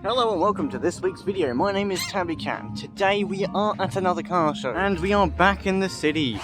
Hello and welcome to this week's video. My name is Tabby Cat. Today we are at another car show and we are back in the city.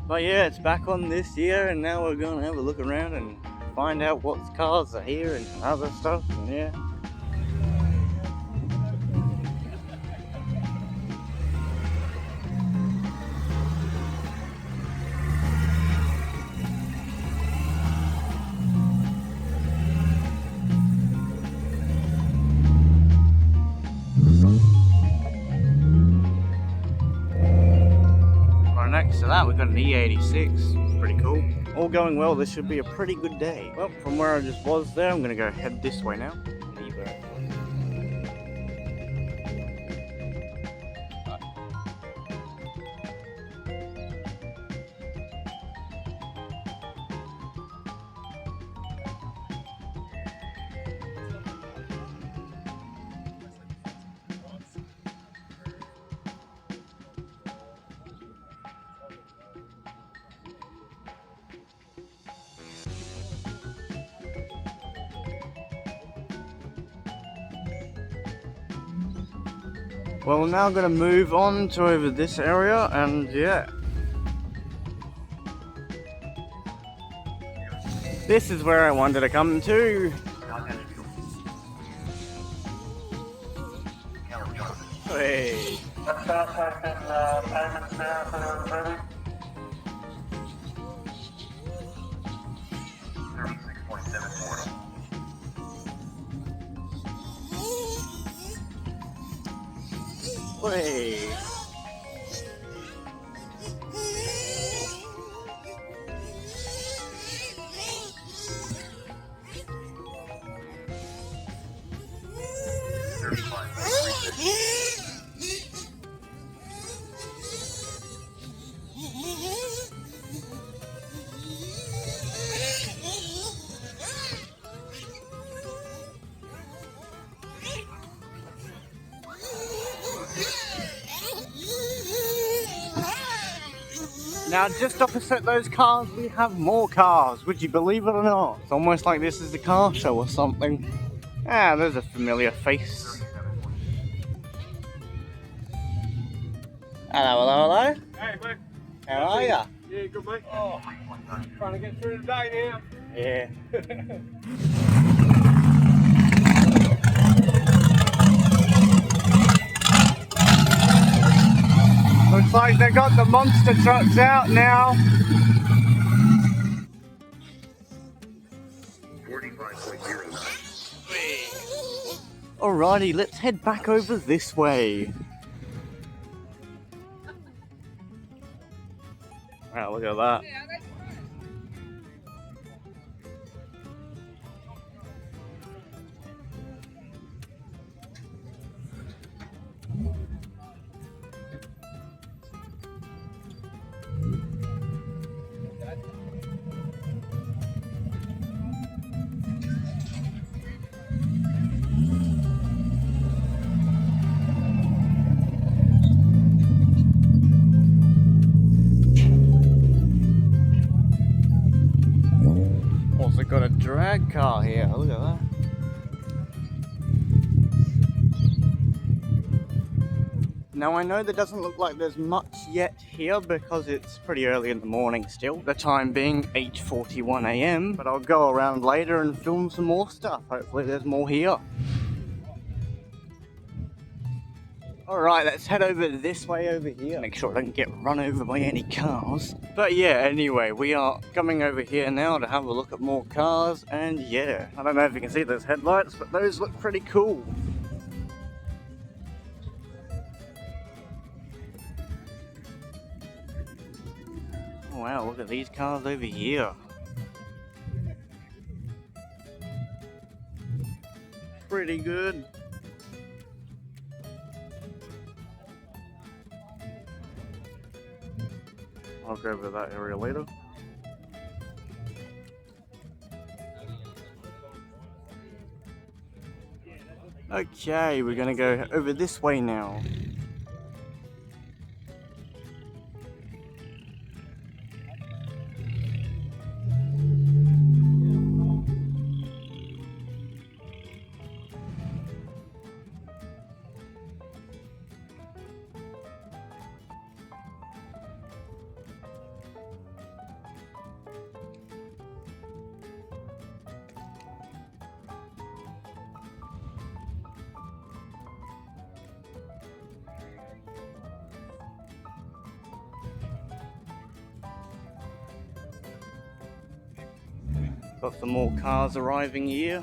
But yeah, it's back on this year and now we're going to have a look around and find out what cars are here and other stuff, and yeah. Next to that, we've got an E86. Pretty cool. All going well, this should be a pretty good day. Well, from where I just was there, I'm going to go head this way now. Well, we're now going to move on to over this area, and yeah. This is where I wanted to come to. Hey. Way. Now, just opposite those cars, we have more cars. Would you believe it or not? It's almost like this is a car show or something. Ah, there's a familiar face. Hello, hello, hello. Hey, mate. How are ya? Yeah, good, mate. Oh, trying to get through the day now. Yeah. Looks like they got the monster trucks out now. 45.09. Alrighty, let's head back over this way. Wow, look at that. Also got a drag car here, look at that. Now I know there doesn't look like there's much yet here because it's pretty early in the morning still, the time being 8:41 AM, but I'll go around later and film some more stuff. Hopefully there's more here. Alright, let's head over this way over here. Make sure I don't get run over by any cars. But yeah, anyway, we are coming over here now to have a look at more cars, and yeah, I don't know if you can see those headlights, but those look pretty cool. Wow, look at these cars over here. Pretty good. I'll go over that area later. Okay, we're gonna go over this way now. Got some more cars arriving here.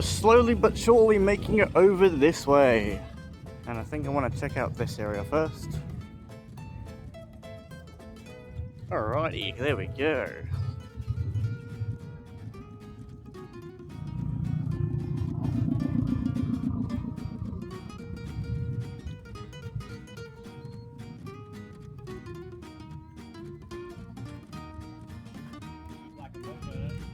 Slowly but surely making it over this way. And I think I want to check out this area first. Alrighty, there we go.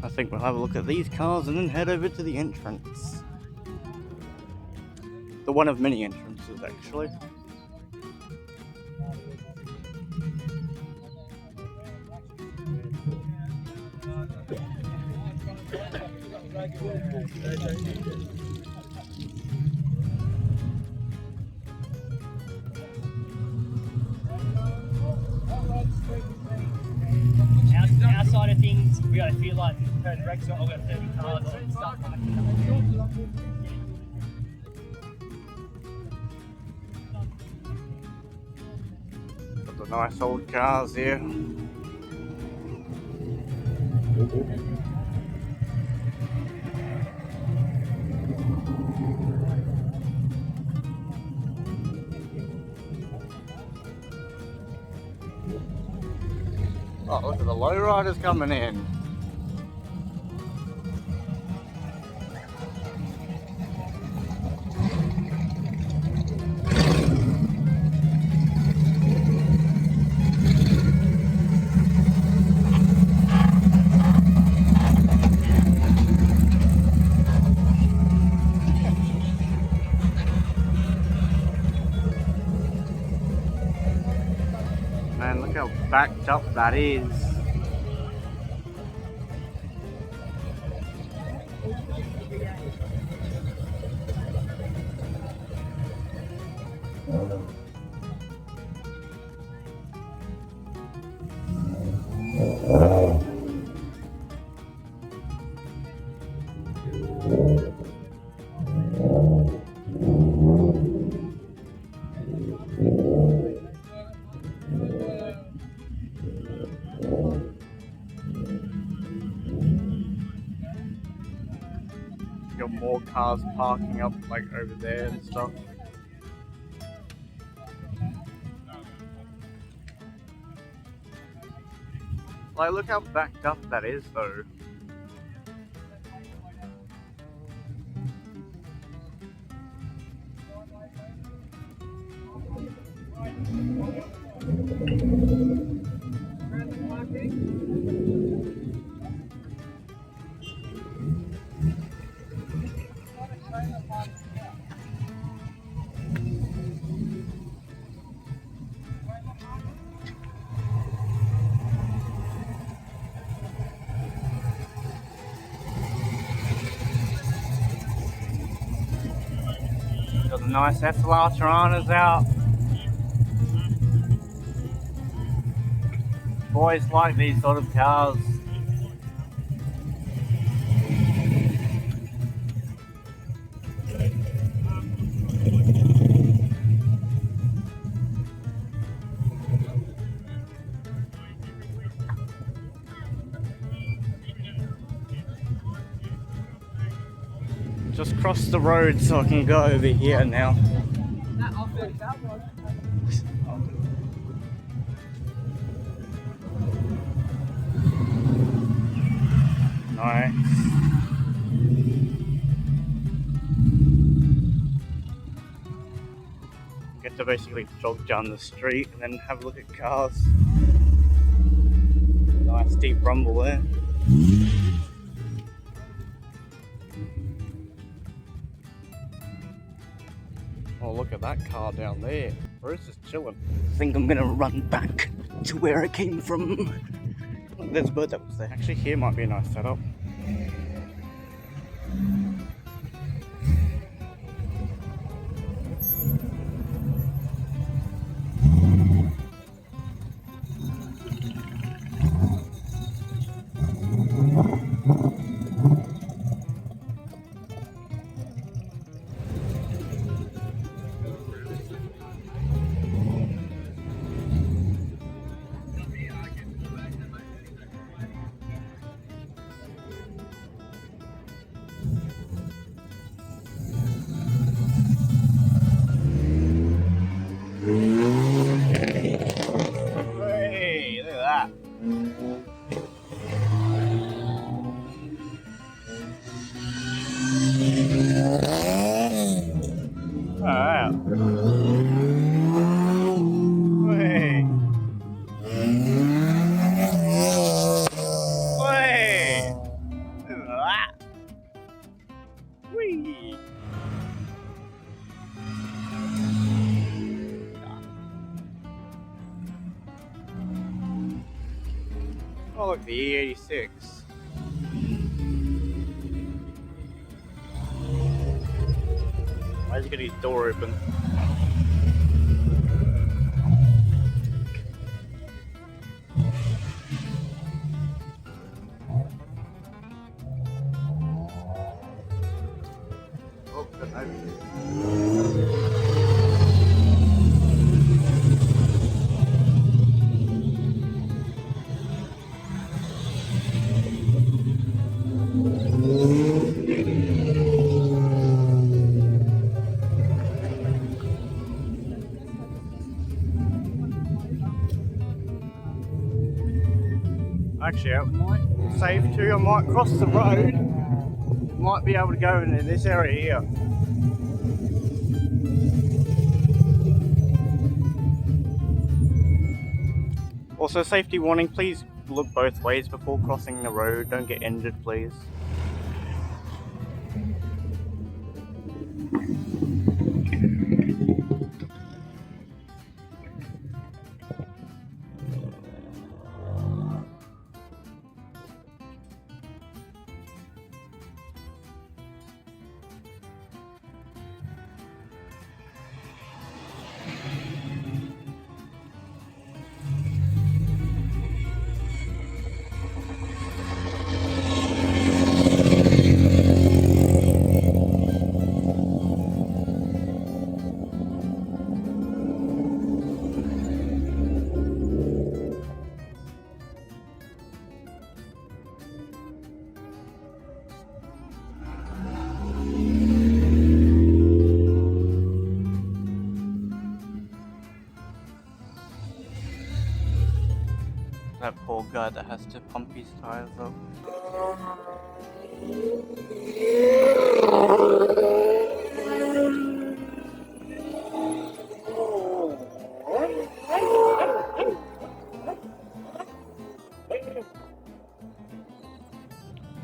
I think we'll have a look at these cars and then head over to the entrance. The one of many entrances, actually. Outside of things, we gotta feel like turn brakes on, we've got 30 cars and stuff. Got the nice old cars here. Oh, look at the lowriders coming in. Man, look how backed up that is. Got more cars parking up like over there and stuff. Like, look how backed up that is though. Got the nice SLR Toranas out. Boys like these sort of cars. Just cross the road so I can go over here now. Nice. Get to basically jog down the street and then have a look at cars. Nice deep rumble there. Oh, look at that car down there. Bruce is chilling. I think I'm gonna run back to where I came from. There's a bird that was there. Actually, here might be a nice setup. Oh look, the E86. Why is he got his door open? Oh, good night. Actually, I might save too. I might cross the road. Might be able to go into this area here. Also, safety warning, please look both ways before crossing the road. Don't get injured, please. That poor guy that has to pump his tires up.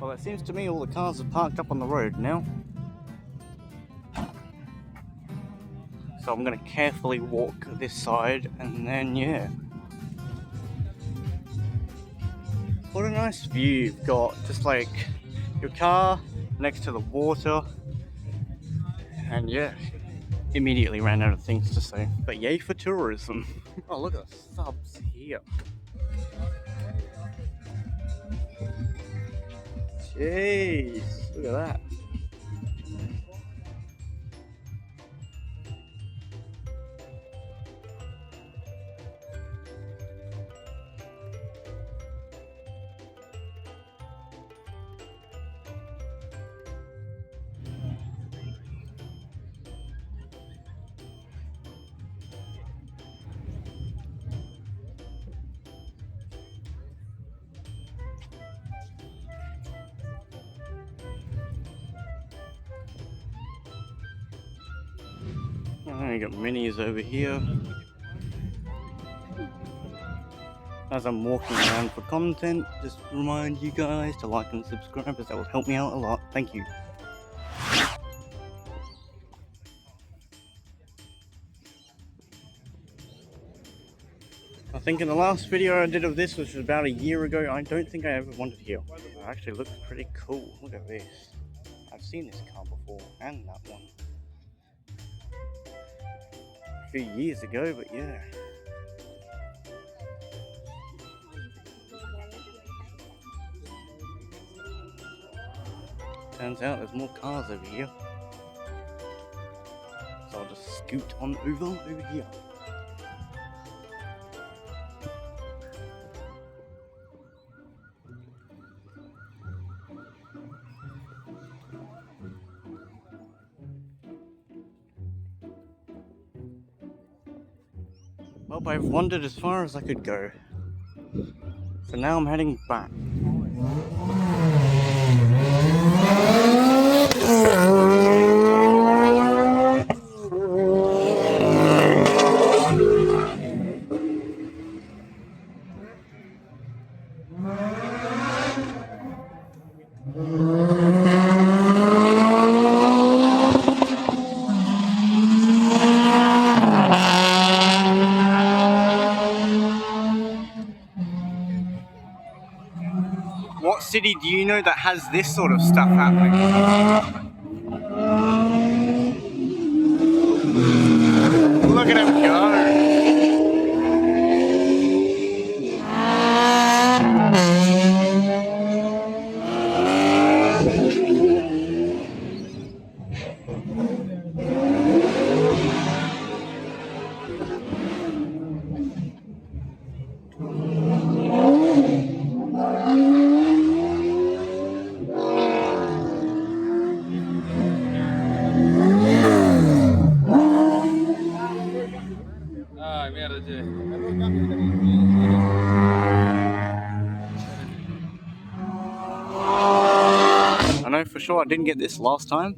Well, it seems to me all the cars are parked up on the road now. So I'm gonna carefully walk this side and then, yeah. What a nice view you've got, just like your car next to the water. And yeah, immediately ran out of things to say. But yay for tourism. Oh, look at the subs here. Jeez, look at that. Oh, you got minis over here. As I'm walking around for content, just remind you guys to like and subscribe, as that will help me out a lot. Thank you. I think in the last video I did of this, which was about a year ago, I don't think I ever wanted here. It actually looks pretty cool. Look at this. I've seen this car before, and that one. A few years ago, but yeah. Turns out there's more cars over here. So I'll just scoot on over here. Well, I've wandered as far as I could go. So now I'm heading back. city do you know that has this sort of stuff happening? Look at him go! I know for sure I didn't get this last time.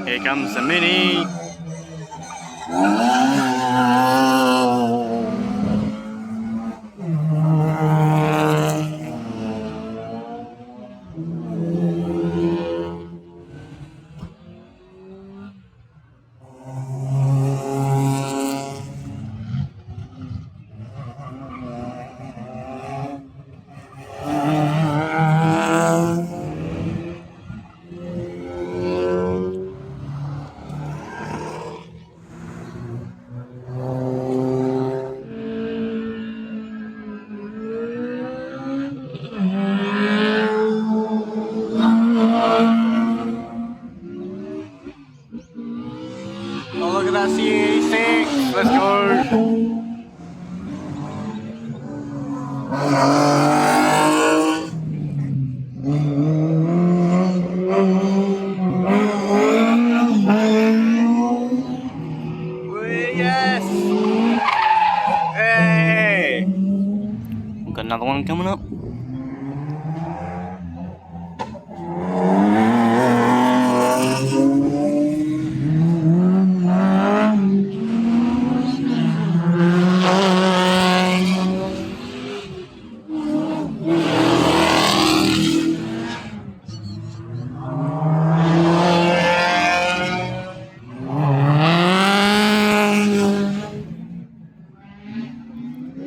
Here comes the Mini. Oh, look at that C86. Let's go. Yes. Hey. Got another one coming up.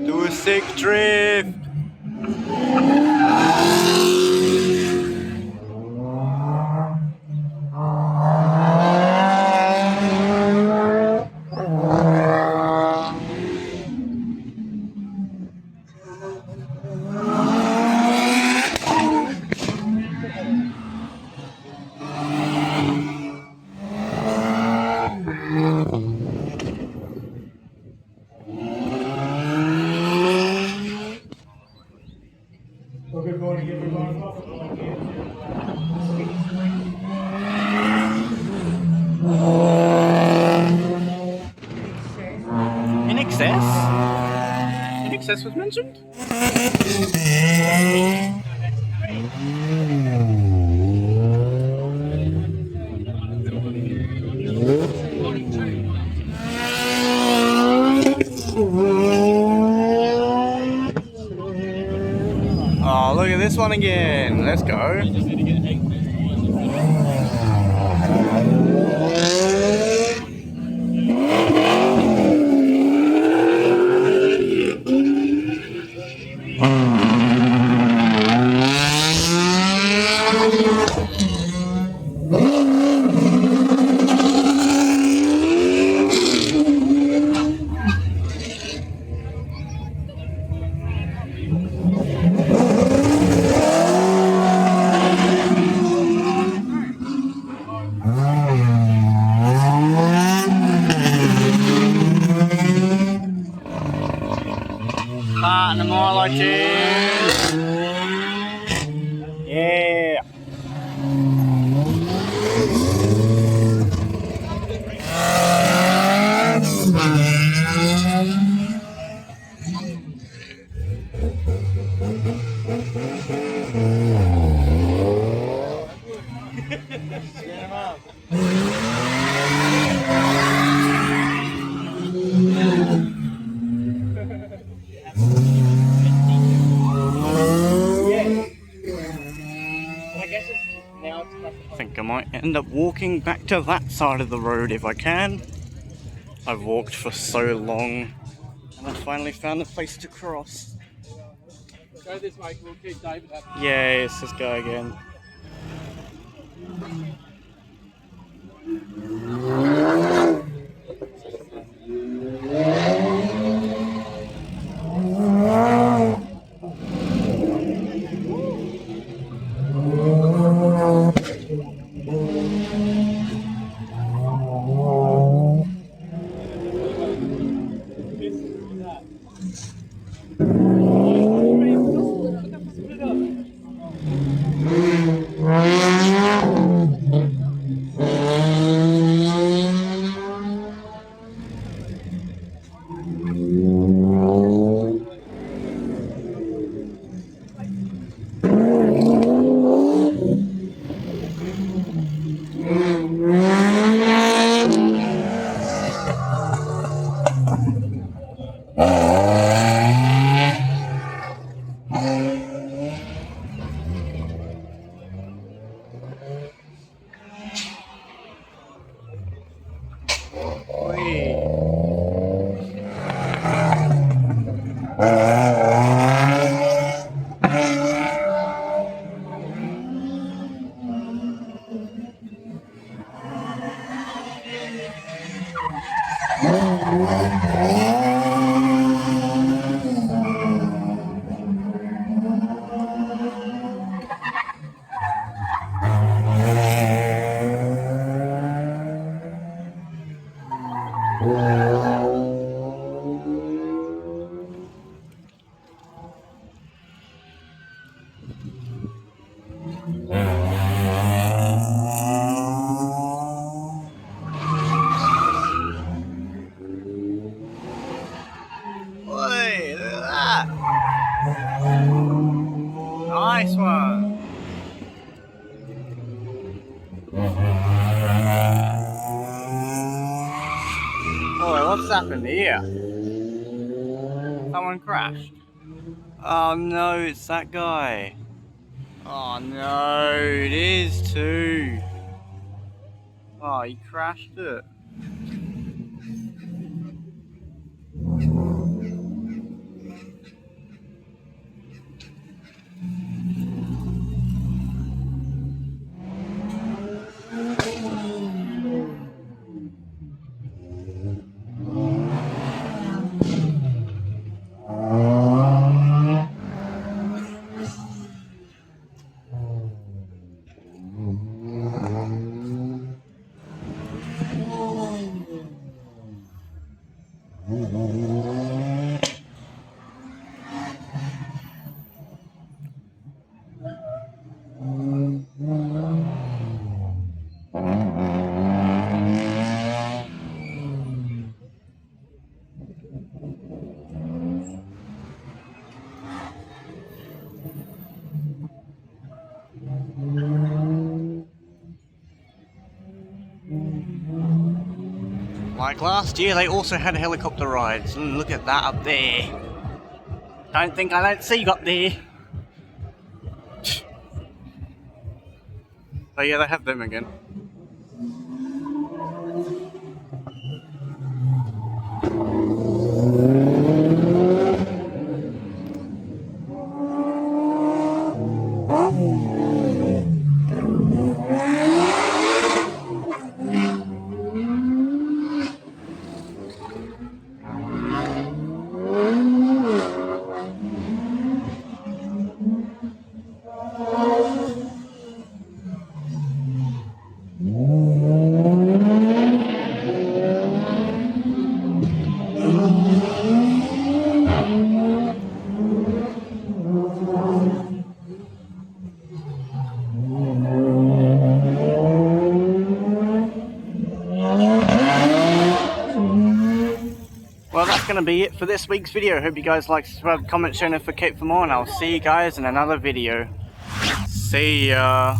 Do a sick drift. access was mentioned? Oh, look at this one again. Let's go. Partner more like cheese. Yeah. I think I might end up walking back to that side of the road if I can. I've walked for so long and I finally found a place to cross. Go this way, we'll keep David up. Yes, let's go again. Oi, look at that! Nice one! Oh, what's happened here? Someone crashed. Oh no, it's that guy. Oh no, it is too. Oh, he crashed it. Like last year, they also had helicopter rides. And look at that up there. Don't think I don't see you up there. Oh yeah, they have them again. Well, that's going to be it for this week's video. Hope you guys like, subscribe, comment, share, and notificate for more, and I'll see you guys in another video. See ya.